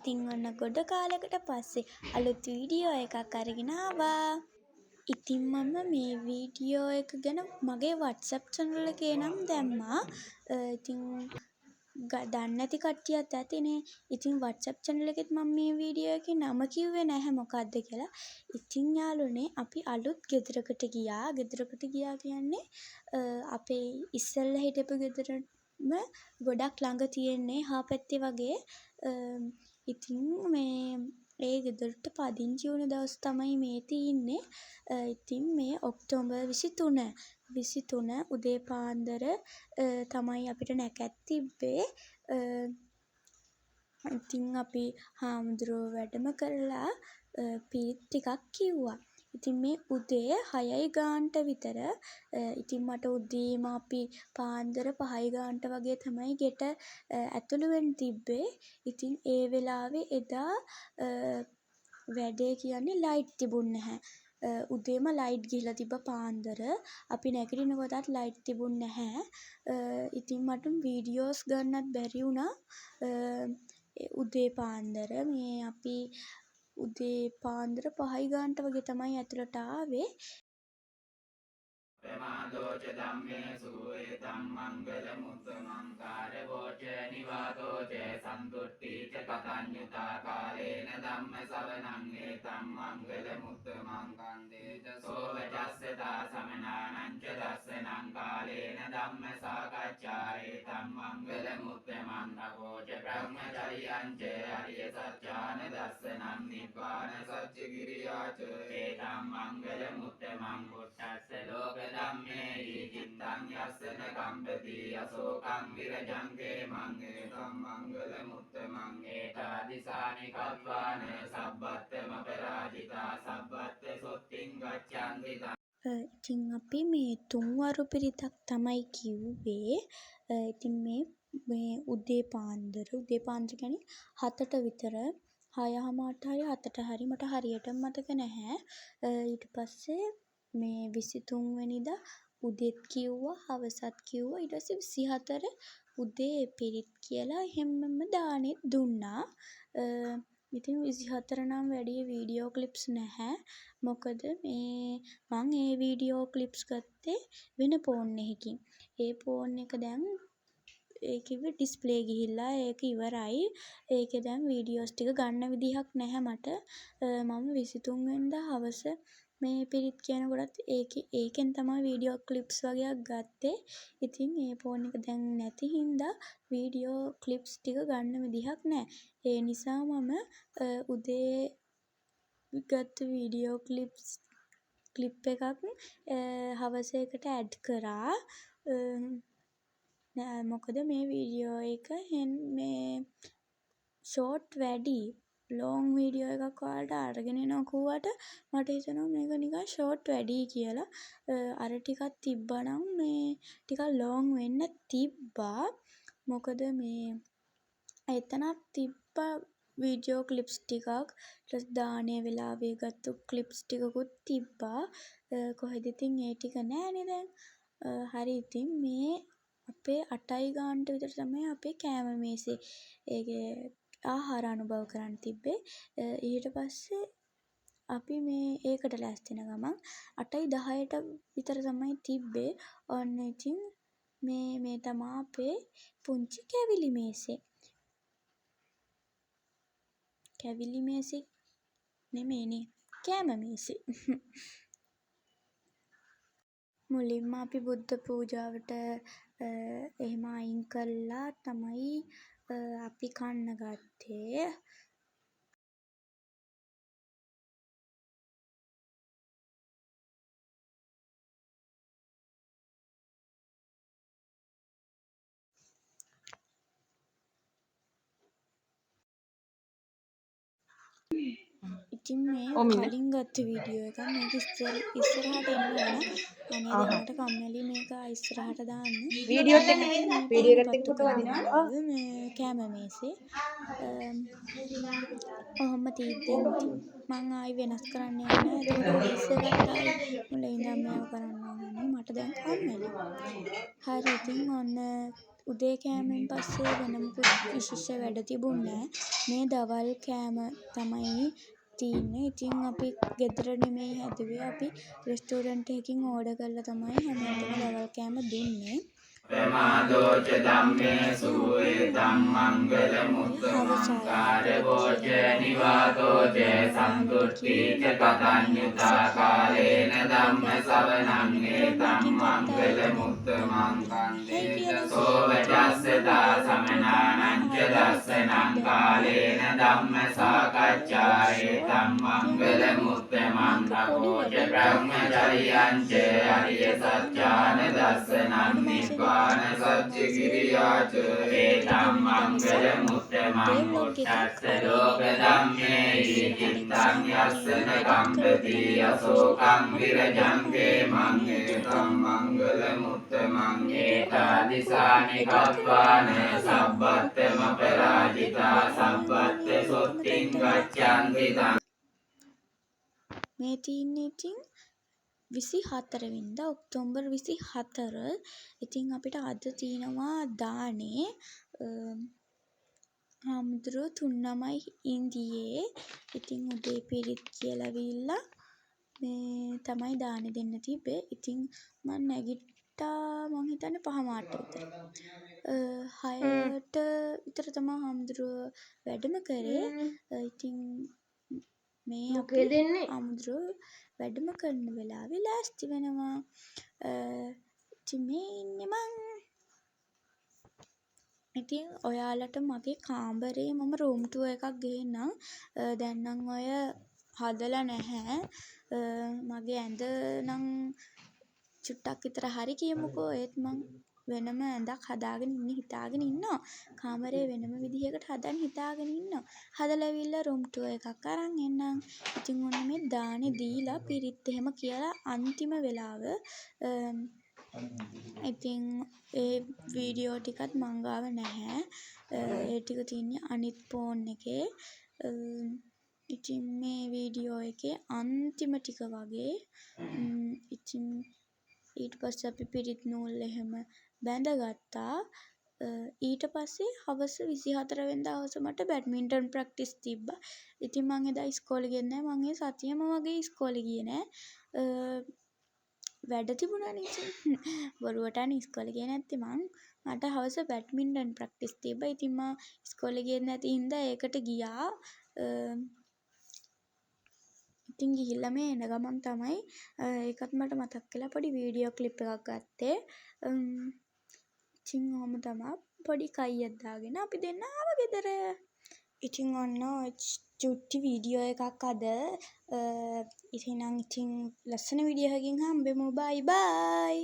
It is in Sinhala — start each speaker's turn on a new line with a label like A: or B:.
A: ඉතින් ඔන්න ගොඩ කාලෙකට පස්සේ අලුත් වීඩියෝ එකක් අරගෙන ආවා. ඉතින් මම මේ වීඩියෝ එක ගැන මගේ WhatsApp channel එකේ නම් දැම්මා. ඉතින් දන්නේ නැති කට්ටියත් ඇතිනේ. ඉතින් WhatsApp channel එකෙත් මම මේ වීඩියෝ එකේ නම කිව්වේ නැහැ මොකද්ද කියලා. ඉතින් යාළුවනේ අපි අලුත් ගෙදරකට ගියා. ගෙදරකට ගියා කියන්නේ අපේ ඉස්සෙල්ලා හිටපු ගෙදරම ගොඩක් ළඟ තියෙන්නේ හා පැත්තේ වගේ. ඉතින් මේ ඒ ගෙදරට පදිංචි වුණ දවස් තමයි මේ තියෙන්නේ. ඉතින් මේ ඔක්තෝබර් 23 උදේ පාන්දර තමයි අපිට නැකත් තිබ්බේ. ඉතින් අපි හාමුදුරුවෝ වැඩම කරලා පිරිත් ටිකක් කිව්වා. ඉතින් මේ උදේ 6යි ගානට විතර ඉතින් මට උදේම අපි පාන්දර 5යි ගානට වගේ තමයි ගෙට ඇතුළු වෙන්න තිබ්බේ. ඉතින් ඒ වෙලාවේ එදා වැඩේ කියන්නේ ලයිට් තිබුණ නැහැ. උදේම ලයිට් ගිහලා තිබ්බා පාන්දර. අපි නැගිටිනකොටත් ලයිට් තිබුණ නැහැ. ඉතින් මට වීඩියෝස් ගන්නත් බැරි වුණා. උදේ පාන්දර මේ අපි උදේ පාන්දර 5යි ගානට වගේ තමයි ඇතුළට ආවේ.
B: ප්‍රමාදෝච ධම්මේසු ඒතම් මංගල මුත්තමං කාර්යවෝච නිවාතෝච සන්තුට්ඨීච කතඤ්ඤුතා කාලේන ධම්ම සවනං ඒතම් මංගල මුත්තමං කන්දේච සෝවචස්සතා සමනානං ච දස්සනං කාලේන ධම්ම සාකච්ඡා ඒතම් මංගල මුත්තමං නවෝච බ්‍රහ්මචර්යං ච අරිය සත්‍යාන දස්සනං නිබ්බාන සත්‍ය කිරියාච ඒතම් මංගල මුත්තමං පුට්ඨස්ස ලෝක ධම්මේ චිත්තං යස්සන කම්පති අසෝකං විරජං කේමං ඒතම් මංගල මුත්තමං ඒතාදිසානි කତ୍වාන සබ්බත්තම පරාජිතා සබ්බත්ත සොත්තිං ගච්ඡන්ති.
A: ඉතින් අපි මේ තුන්වරු පිරිතක් තමයි කිව්වේ. ඉතින් මේ උදේ පාන්දර කියන්නේ 7ට විතර 6:00ට හරි 7ට හරි මට හරියටම මතක නැහැ. ඊට පස්සේ මේ 23 වෙනිදා උදේත් කිව්වා හවසත් කිව්වා. ඊට පස්සේ 24 උදේ පිරිත් කියලා එහෙම්මම දානෙත් දුන්නා. ඉතින් 24 නම් වැඩි වීඩියෝ ක්ලිප්ස් නැහැ. මොකද මං ඒ වීඩියෝ ක්ලිප්ස් ගත්තේ වෙන ෆෝන් එකකින්. ඒ ෆෝන් එක දැන් ඒකෙ ඩිස්ප්ලේ ගිහිල්ලා ඒක ඉවරයි. ඒකේ දැන් වීඩියෝස් ටික ගන්න විදිහක් නැහැ මට. මම 23 වෙනිදා හවස මේ පිරිත් කියනකොටත් ඒකෙන් තමයි වීඩියෝ ක්ලිප්ස් වගේක් ගත්තේ. ඉතින් ඒ ෆෝන් එක දැන් නැති හින්දා වීඩියෝ ක්ලිප්ස් ටික ගන්න විදිහක් නැහැ. ඒ නිසා මම උදේ ගත්ත වීඩියෝ ක්ලිප් එකක් හවස එකට ඇඩ් කරා. මොකද මේ වීඩියෝ එක මේ ෂෝට් වැඩි. ලොං වීඩියෝ එකක් ඔයාලට අරගෙන එනවා කිව්වට මට හිතෙනවා මේක නිකන් ෂෝට් වැඩි කියලා. අර ටිකක් තිබ්බනම් මේ ටිකක් ලොං වෙන්න තිබ්බා. මොකද මේ එතනක් තිබ්බා වීඩියෝ ක්ලිප්ස් ටිකක්. ඊට දානේ වෙලාවේ ගත්තු ක්ලිප්ස් ටිකකුත් තිබ්බා. කොහෙද ඉතින් ඒ ටික නෑනේ දැන්. හරි ඉතින් මේ අපේ 8යි ගානට විතර තමයි අපේ කෑම මේසේ ඒකේ ආහාර අනුභව කරන්න තිබ්බේ. ඊට පස්සේ අපි මේ ඒකට ලෑස්ති වෙන ගමන් 8යි 10ට විතර තමයි තිබ්බේ. ඔන්න ඉතින් මේ තමයි අපේ පුංචි කැවිලි මේසේ. කැවිලි මේසේ නෙමෙයිනේ කෑම මේසේ. මුලින්ම අපි බුද්ධ පූජාවට එහෙම අයින් කළා තමයි අපි කන්න ගත්තේ. ඉතින් මේ කලින් ගත්ත වීඩියෝ එකක් මේක ඉස්සරහට එන්න ඕන. අනේ දැන් මට කම්මැලි මේක ඉස්සරහට දාන්න.
C: වීඩියෝ එකත් එක්ක ෆොටෝ වදිනවා.
A: මේ කැම මේසේ. ඔහොම තීද්දෙන් මං ආයි වෙනස් කරන්න යන්නේ. එතකොට වොයිස් එකත් ආයි මුලින් ඉඳන් මේව කරන්න ඕනනේ. මට දැන් කම්මැලි. හරි ඉතින් ඔන්න උදේ කෑමෙන් පස්සේ වෙන මොකුත් විශේෂ වැඩ තිබුණේ නෑ. මේ දවල් කෑම තමයි තියෙන්නේ. ඉතින් අපි ගෙදර නෙමෙයි හැදුවේ. අපි රෙස්ටෝරන්ට් එකකින් ඕඩර් කරලා තමයි හැමෝටම දවල් කෑම දුන්නේ.
B: ප්‍රමාදෝච ධම්මේසු ඒතම් මංගල මුත්තමංකාර වෝච නිවාතෝච සන්තුට්ඨීච කතඤ්ඤුතා කාලේන ධම්ම ශ්‍රවණං ඒතම් මංගල මුත්තමං කන්දේ සෝවචස්සතා සමනානං ච දස්සනං කාලේන ධම්ම සාකච්ඡා ඒතම් මංගල මුත්තමං තකෝච බ්‍රහ්මචර්යං ච අරිය සත්‍යාන දස්සනං නිබ්බාන සත්‍ය කිරියාච ඒතම් මංගල මුත්තමං මුත්තස්ස ලෝක ධම්මේ චිත්තං යස්සන කම්පති අසෝකං විරජං කේමං ඒතම් මංගල මුත්තමං ඒතාදිසානි කප්පාන සබ්බත්තම පරාජිතා සබ්බත්ත සොත්තිං ගච්ඡන්ති තං.
A: මේ තියන්නේ ඉතින් 24 වෙනිදා ඔක්තෝබර් 24. ඉතින් අපිට අද තියෙනවා දානේ. හාමුදුරුවෝ 3 ඉන්දියේ. ඉතින් උදේ පිරිත් කියලාවිල්ලා මේ තමයි දානේ දෙන්න තිබ්බේ. ඉතින් මම නැගිට්ටා මං හිතන්නේ 5 මාට විතර. 6ට විතර තමයි හාමුදුරුවෝ වැඩම කරේ. ඉතින් මේ අපේ හාමුදුරුවෝ වැඩම කරන වෙලාවේ ලෑස්ති වෙනවා. ඉතින් මේ ඉන්නේ මං. ඉතින් ඔයාලට මගේ කාමරේ මම රූම් ටුවර් එකක් ගේන්නම්. දැන් නම් ඔය හදලා නැහැ. මගේ ඇඳ නම් චුට්ටක් විතර හරි කියමුකෝ. ඒත් මං වෙනම ඇඳක් හදාගෙන හිතාගෙන ඉන්නවා. කාමරේ වෙනම විදිහකට හදන්න හිතාගෙන ඉන්නවා. හදලා ඇවිල්ලා රූම් ටුවර් එකක් අරන් එන්නම්. ඉතින් ඔන්න මේ දානේ දීලා පිරිත් එහෙම කියලා අන්තිම වෙලාව ඉතින් ඒ වීඩියෝ ටිකත් මං ගාව නැහැ. ඒ ටික තියෙන්නේ අනිත් ෆෝන් එකේ. ඉතින් මේ වීඩියෝ එකේ අන්තිම ටික වගේ. ඉතින් ඊට පස්සේ අපි පිරිත් නූල් එහෙම බැඳගත්තා. ඊට පස්සේ හවස 24 වෙනිදා හවස මට බැඩ්මින්ටන් ප්‍රැක්ටිස් තිබ්බා. ඉතින් මං එදා ඉස්කෝලේ ගියේ නැහැ. මං ඒ සතියෙම වගේ ඉස්කෝලේ ගියේ නැහැ. වැඩ තිබුණානේ ඉතින්. බොරුවටනේ ඉස්කෝලේ ගියේ නැත්තේ මං. මට හවස බැඩ්මින්ටන් ප්‍රැක්ටිස් තිබ්බා. ඉතින් මං ඉස්කෝලේ ගියේ නැති හින්දා ඒකට ගියා. ඉතින් ගිහිල්ලා මේ එන ගමන් තමයි ඒකත් මට මතක් වෙලා පොඩි වීඩියෝ ක්ලිප් එකක් ගත්තේ. ඉතින් ඔහොම තමයි පොඩි කයියක් දාගෙන අපි දෙන්න ආව ගෙදර. ඉතින් ඔන්න චුට්ටි වීඩියෝ එකක් අද. ඉතින් ලස්සන වීඩියෝ එකකින් හම්බෙමු. බයි බයි.